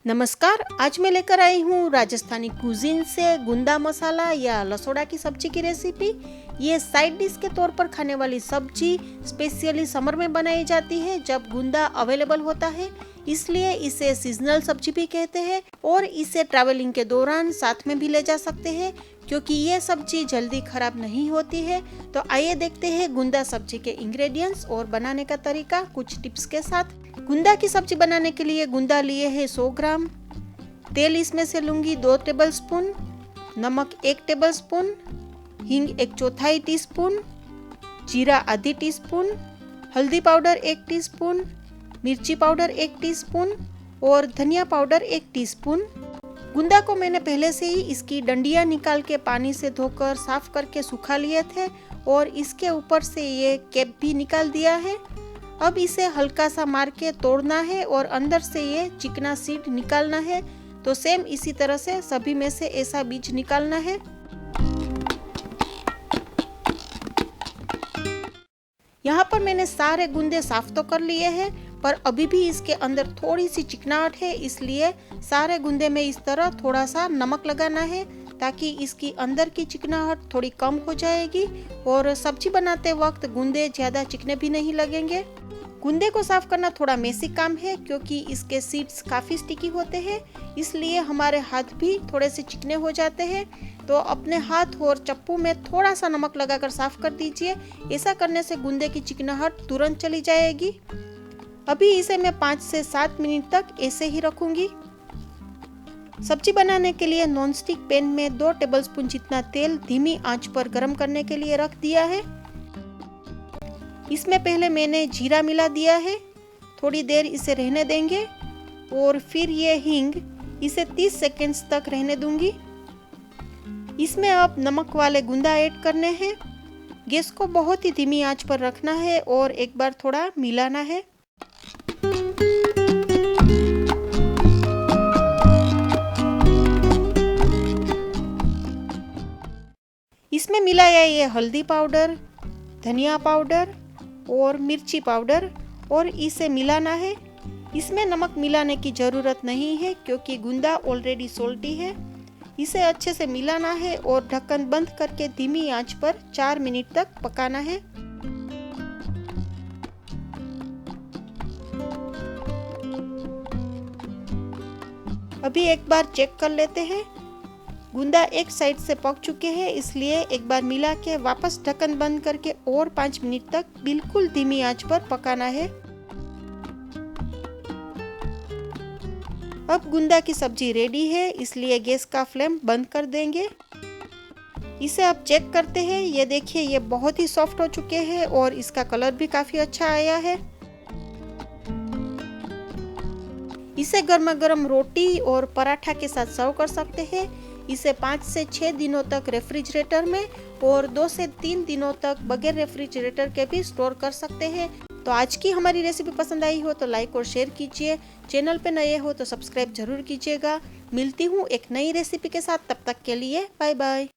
नमस्कार, आज मैं लेकर आई हूँ राजस्थानी कुजीन से गुंदा मसाला या लसोड़ा की सब्जी की रेसिपी। ये साइड डिश के तौर पर खाने वाली सब्जी स्पेशली समर में बनाई जाती है जब गुंदा अवेलेबल होता है, इसलिए इसे सीजनल सब्जी भी कहते हैं और इसे ट्रैवलिंग के दौरान साथ में भी ले जा सकते हैं क्योंकि ये सब्जी जल्दी खराब नहीं होती है। तो आइए देखते हैं गुंदा सब्जी के इंग्रेडिएंट्स और बनाने का तरीका कुछ टिप्स के साथ। गुंदा की सब्जी बनाने के लिए गुंदा लिए है 100 ग्राम, तेल इसमें से लूंगी 2 टेबलस्पून, नमक 1 टेबलस्पून, हिंग 1/4 टीस्पून, जीरा आधी टीस्पून, हल्दी पाउडर 1 टीस्पून, मिर्ची पाउडर 1 टीस्पून और धनिया पाउडर 1 टीस्पून। गुंदा को मैंने पहले से ही इसकी डंडियां निकाल के पानी से धोकर साफ करके सुखा लिए थे और इसके ऊपर से ये कैप भी निकाल दिया है। अब इसे हल्का सा मार के तोड़ना है और अंदर से ये चिकना सीड निकालना है। तो सेम इसी तरह से सभी में से ऐसा बीज निकालना है। यहाँ पर मैंने सारे गुंदे साफ तो कर लिए हैं, पर अभी भी इसके अंदर थोड़ी सी चिकनाहट है, इसलिए सारे गुंदे में इस तरह थोड़ा सा नमक लगाना है ताकि इसकी अंदर की चिकनाहट थोड़ी कम हो जाएगी और सब्जी बनाते वक्त गुंदे ज़्यादा चिकने भी नहीं लगेंगे। गुंदे को साफ करना थोड़ा मेसी काम है क्योंकि इसके सीड्स काफ़ी स्टिकी होते हैं, इसलिए हमारे हाथ भी थोड़े से चिकने हो जाते हैं। तो अपने हाथ और चप्पू में थोड़ा सा नमक लगाकर साफ कर दीजिए। ऐसा करने से गुंदे की चिकनाहट तुरंत चली जाएगी। अभी इसे मैं 5 से 7 मिनट तक ऐसे ही रखूंगी। सब्जी बनाने के लिए नॉनस्टिक पैन में 2 टेबलस्पून जितना तेल धीमी आंच पर गर्म करने के लिए रख दिया है। इसमें पहले मैंने जीरा मिला दिया है, थोड़ी देर इसे रहने देंगे और फिर ये हींग, इसे 30 सेकंड्स तक रहने दूंगी। इसमें अब नमक वाले गुंदा ऐड करने हैं। गैस को बहुत ही धीमी आंच पर रखना है और एक बार थोड़ा मिलाना है। इसमें मिलाया ये हल्दी पाउडर, धनिया पाउडर और मिर्ची पाउडर और इसे मिलाना है। इसमें नमक मिलाने की ज़रूरत नहीं है क्योंकि गुंदा ऑलरेडी सॉल्टी है। इसे अच्छे से मिलाना है और ढक्कन बंद करके धीमी आंच पर 4 मिनट तक पकाना है। अभी एक बार चेक कर लेते हैं। गुंदा एक साइड से पक चुके हैं, इसलिए एक बार मिला के वापस ढक्कन बंद करके और 5 मिनट तक बिल्कुल धीमी आंच पर पकाना है। अब गुंदा की सब्जी रेडी है, इसलिए गैस का फ्लेम बंद कर देंगे। इसे अब चेक करते हैं। ये देखिए, ये बहुत ही सॉफ्ट हो चुके हैं और इसका कलर भी काफी अच्छा आया है। इसे गर्मा गर्म रोटी और पराठा के साथ सर्व कर सकते हैं। इसे 5 से 6 दिनों तक रेफ्रिजरेटर में और 2 से 3 दिनों तक बगैर रेफ्रिजरेटर के भी स्टोर कर सकते हैं। तो आज की हमारी रेसिपी पसंद आई हो तो लाइक और शेयर कीजिए। चैनल पे नए हो तो सब्सक्राइब जरूर कीजिएगा। मिलती हूँ एक नई रेसिपी के साथ, तब तक के लिए बाय बाय।